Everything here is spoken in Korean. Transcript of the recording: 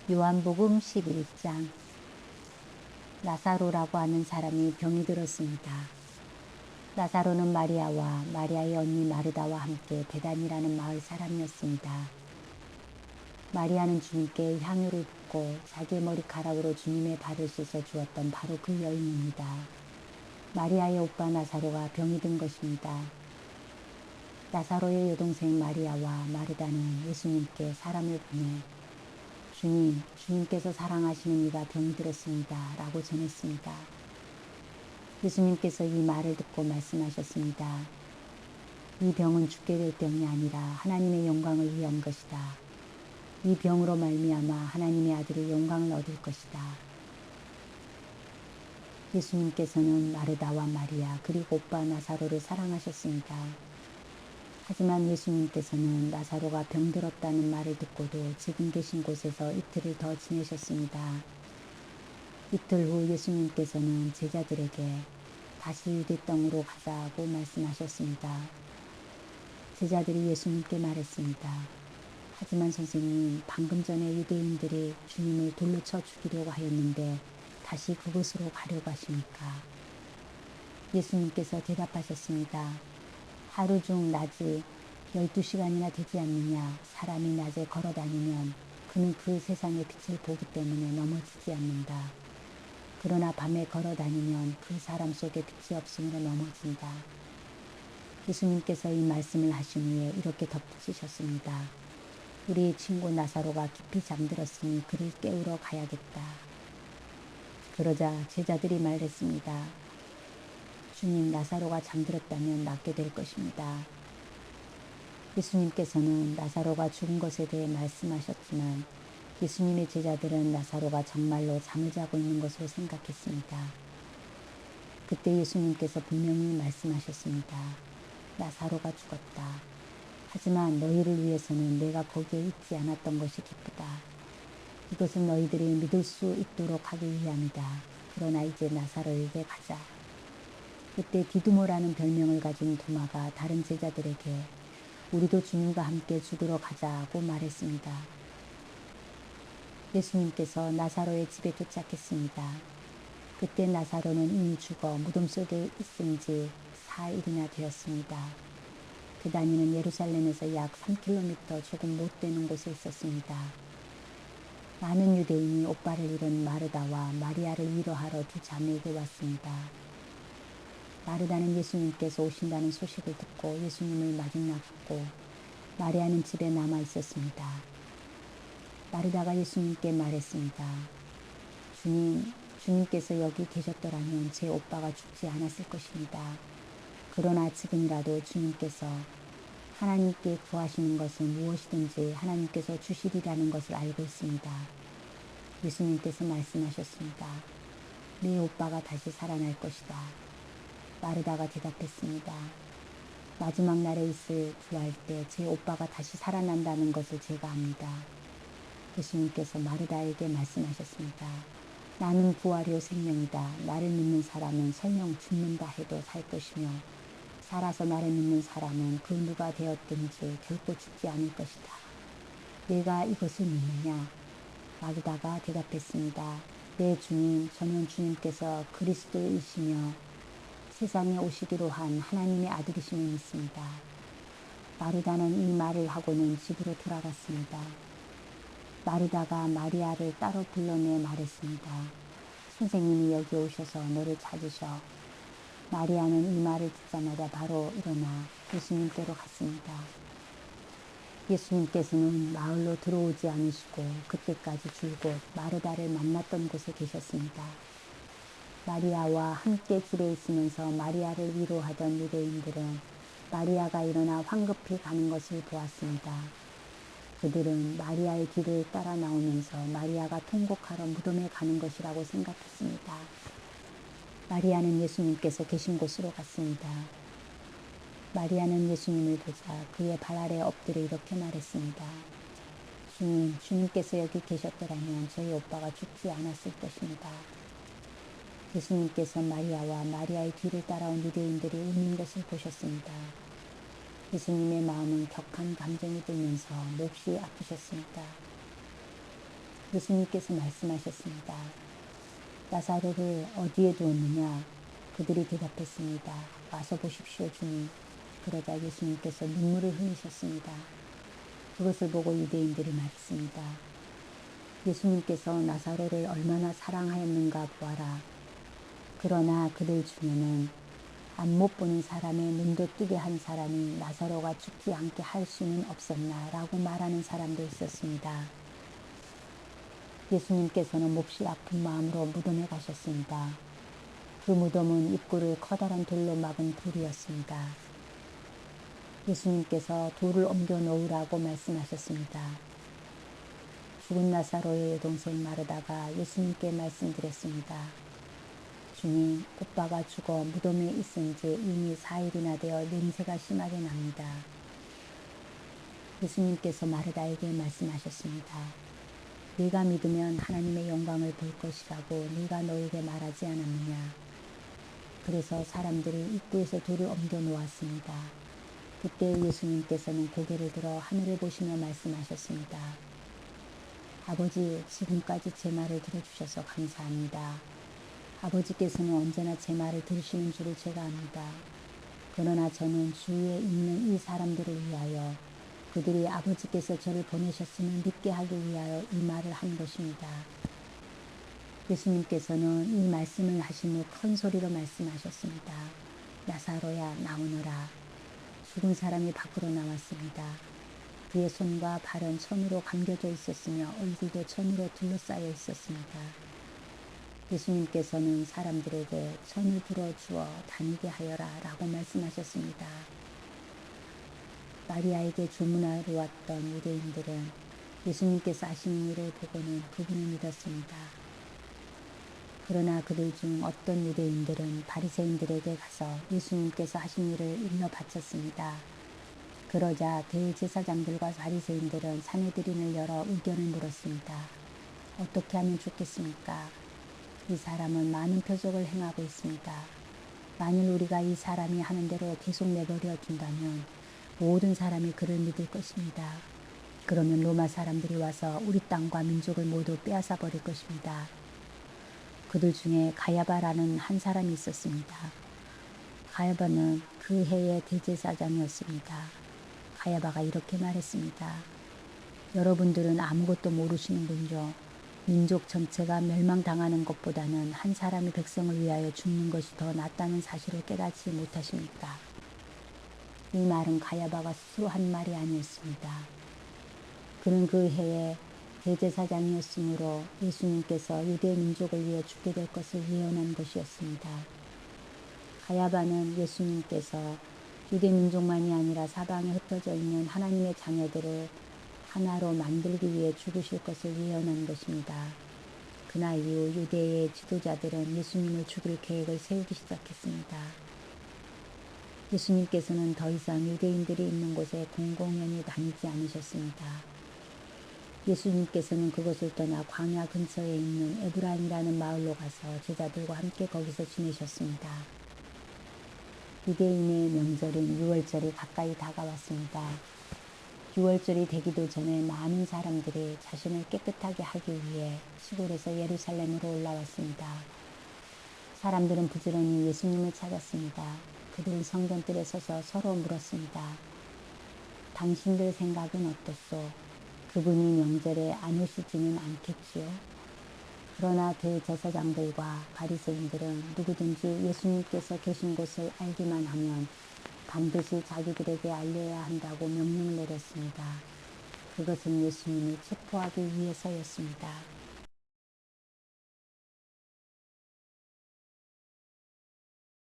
요한복음 11장. 나사로라고 하는 사람이 병이 들었습니다. 나사로는 마리아와 마리아의 언니 마르다와 함께 베단이라는 마을 사람이었습니다. 마리아는 주님께 향유를 붓고 자기의 머리카락으로 주님의 발을 씻어 주었던 바로 그 여인입니다. 마리아의 오빠 나사로가 병이 든 것입니다. 나사로의 여동생 마리아와 마르다는 예수님께 사람을 보내 주님께서 사랑하시는 이가 병이 들었습니다 라고 전했습니다. 예수님께서 이 말을 듣고 말씀하셨습니다. 이 병은 죽게 될 병이 아니라 하나님의 영광을 위한 것이다. 이 병으로 말미암아 하나님의 아들이 영광을 얻을 것이다. 예수님께서는 마르다와 마리아 그리고 오빠 나사로를 사랑하셨습니다. 하지만 예수님께서는 나사로가 병들었다는 말을 듣고도 지금 계신 곳에서 이틀을 더 지내셨습니다. 이틀 후 예수님께서는 제자들에게 다시 유대 땅으로 가자고 말씀하셨습니다. 제자들이 예수님께 말했습니다. 하지만 선생님, 방금 전에 유대인들이 주님을 돌로 쳐 죽이려고 하였는데 다시 그곳으로 가려고 하십니까? 예수님께서 대답하셨습니다. 하루 중 낮이 12시간이나 되지 않느냐. 사람이 낮에 걸어다니면 그는 그 세상의 빛을 보기 때문에 넘어지지 않는다. 그러나 밤에 걸어다니면 그 사람 속에 빛이 없으므로 넘어진다. 예수님께서 이 말씀을 하신 후에 이렇게 덧붙이셨습니다. 우리 친구 나사로가 깊이 잠들었으니 그를 깨우러 가야겠다. 그러자 제자들이 말했습니다. 주님, 나사로가 잠들었다면 낫게 될 것입니다. 예수님께서는 나사로가 죽은 것에 대해 말씀하셨지만 예수님의 제자들은 나사로가 정말로 잠을 자고 있는 것으로 생각했습니다. 그때 예수님께서 분명히 말씀하셨습니다. 나사로가 죽었다. 하지만 너희를 위해서는 내가 거기에 있지 않았던 것이 기쁘다. 이것은 너희들이 믿을 수 있도록 하기 위함이다. 그러나 이제 나사로에게 가자. 그때 디두모라는 별명을 가진 도마가 다른 제자들에게 우리도 주님과 함께 죽으러 가자고 말했습니다. 예수님께서 나사로의 집에 도착했습니다. 그때 나사로는 이미 죽어 무덤 속에 있은 지 4일이나 되었습니다. 베다니는 예루살렘에서 약 3km 조금 못 되는 곳에 있었습니다. 많은 유대인이 오빠를 잃은 마르다와 마리아를 위로하러 두 자매에게 왔습니다. 마르다는 예수님께서 오신다는 소식을 듣고 예수님을 맞이나갔고 마리아는 집에 남아 있었습니다. 마르다가 예수님께 말했습니다. 주님께서 여기 계셨더라면 제 오빠가 죽지 않았을 것입니다. 그러나 지금이라도 주님께서 하나님께 구하시는 것은 무엇이든지 하나님께서 주시리라는 것을 알고 있습니다. 예수님께서 말씀하셨습니다. 네 오빠가 다시 살아날 것이다. 마르다가 대답했습니다. 마지막 날에 있을 구할 때 제 오빠가 다시 살아난다는 것을 제가 압니다. 예수님께서 마르다에게 말씀하셨습니다. 나는 부활이요 생명이다. 나를 믿는 사람은 설령 죽는다 해도 살 것이며 살아서 나를 믿는 사람은 그 누가 되었든지 결코 죽지 않을 것이다. 내가 이것을 믿느냐? 마르다가 대답했습니다. 네 주님, 저는 주님께서 그리스도이시며 세상에 오시기로 한 하나님의 아들이심을 믿습니다. 마르다는 이 말을 하고는 집으로 돌아갔습니다. 마르다가 마리아를 따로 불러내 말했습니다. 선생님이 여기 오셔서 너를 찾으셔. 마리아는 이 말을 듣자마자 바로 일어나 예수님께로 갔습니다. 예수님께서는 마을로 들어오지 않으시고 그때까지 줄곧 마르다를 만났던 곳에 계셨습니다. 마리아와 함께 집에 있으면서 마리아를 위로하던 유대인들은 마리아가 일어나 황급히 가는 것을 보았습니다. 그들은 마리아의 뒤를 따라 나오면서 마리아가 통곡하러 무덤에 가는 것이라고 생각했습니다. 마리아는 예수님께서 계신 곳으로 갔습니다. 마리아는 예수님을 보자 그의 발 아래 엎드려 이렇게 말했습니다. 주님께서 여기 계셨더라면 저희 오빠가 죽지 않았을 것입니다. 예수님께서 마리아와 마리아의 뒤를 따라온 유대인들이 우는 것을 보셨습니다. 예수님의 마음은 격한 감정이 들면서 몹시 아프셨습니다. 예수님께서 말씀하셨습니다. 나사로를 어디에 두었느냐? 그들이 대답했습니다. 와서 보십시오, 주님. 그러자 예수님께서 눈물을 흘리셨습니다. 그것을 보고 유대인들이 말했습니다. 예수님께서 나사로를 얼마나 사랑하였는가 보아라. 그러나 그들 중에는 안 못 보는 사람의 눈도 뜨게 한 사람이 나사로가 죽지 않게 할 수는 없었나 라고 말하는 사람도 있었습니다. 예수님께서는 몹시 아픈 마음으로 무덤에 가셨습니다. 그 무덤은 입구를 커다란 돌로 막은 굴이었습니다. 예수님께서 돌을 옮겨 놓으라고 말씀하셨습니다. 죽은 나사로의 여동생 마르다가 예수님께 말씀드렸습니다. 주님, 오빠가 죽어 무덤에 있은 지 이미 4일이나 되어 냄새가 심하게 납니다. 예수님께서 마르다에게 말씀하셨습니다. 네가 믿으면 하나님의 영광을 볼 것이라고 네가 너에게 말하지 않았느냐. 그래서 사람들이 입구에서 돌을 옮겨 놓았습니다. 그때 예수님께서는 고개를 들어 하늘을 보시며 말씀하셨습니다. 아버지, 지금까지 제 말을 들어주셔서 감사합니다. 아버지께서는 언제나 제 말을 들으시는 줄을 제가 압니다. 그러나 저는 주위에 있는 이 사람들을 위하여 그들이 아버지께서 저를 보내셨음을 믿게 하기 위하여 이 말을 한 것입니다. 예수님께서는 이 말씀을 하신 후 큰 소리로 말씀하셨습니다. 나사로야, 나오너라. 죽은 사람이 밖으로 나왔습니다. 그의 손과 발은 천으로 감겨져 있었으며 얼굴도 천으로 둘러싸여 있었습니다. 예수님께서는 사람들에게 천을 불어주어 다니게 하여라 라고 말씀하셨습니다. 마리아에게 주문하러 왔던 유대인들은 예수님께서 하신 일을 보고는 그분을 믿었습니다. 그러나 그들 중 어떤 유대인들은 바리새인들에게 가서 예수님께서 하신 일을 일러 바쳤습니다. 그러자 대제사장들과 바리새인들은 산헤드린을 열어 의견을 물었습니다. 어떻게 하면 좋겠습니까? 이 사람은 많은 표적을 행하고 있습니다. 만일 우리가 이 사람이 하는 대로 계속 내버려 둔다면 모든 사람이 그를 믿을 것입니다. 그러면 로마 사람들이 와서 우리 땅과 민족을 모두 빼앗아 버릴 것입니다. 그들 중에 가야바라는 한 사람이 있었습니다. 가야바는 그 해의 대제사장이었습니다. 가야바가 이렇게 말했습니다. 여러분들은 아무것도 모르시는군요. 민족 전체가 멸망당하는 것보다는 한 사람이 백성을 위하여 죽는 것이 더 낫다는 사실을 깨닫지 못하십니까? 이 말은 가야바가 스스로 한 말이 아니었습니다. 그는 그 해에 대제사장이었으므로 예수님께서 유대 민족을 위해 죽게 될 것을 예언한 것이었습니다. 가야바는 예수님께서 유대 민족만이 아니라 사방에 흩어져 있는 하나님의 자녀들을 하나로 만들기 위해 죽으실 것을 예언한 것입니다. 그날 이후 유대의 지도자들은 예수님을 죽일 계획을 세우기 시작했습니다. 예수님께서는 더 이상 유대인들이 있는 곳에 공공연히 다니지 않으셨습니다. 예수님께서는 그곳을 떠나 광야 근처에 있는 에브라임이라는 마을로 가서 제자들과 함께 거기서 지내셨습니다. 유대인의 명절인 유월절이 가까이 다가왔습니다. 유월절이 되기도 전에 많은 사람들이 자신을 깨끗하게 하기 위해 시골에서 예루살렘으로 올라왔습니다. 사람들은 부지런히 예수님을 찾았습니다. 그들은 성전뜰에 서서 서로 물었습니다. 당신들 생각은 어떻소? 그분이 명절에 안 오시지는 않겠지요? 그러나 대제사장들과 바리새인들은 누구든지 예수님께서 계신 곳을 알기만 하면 반드시 자기들에게 알려야 한다고 명령을 내렸습니다. 그것은 예수님을 체포하기 위해서였습니다.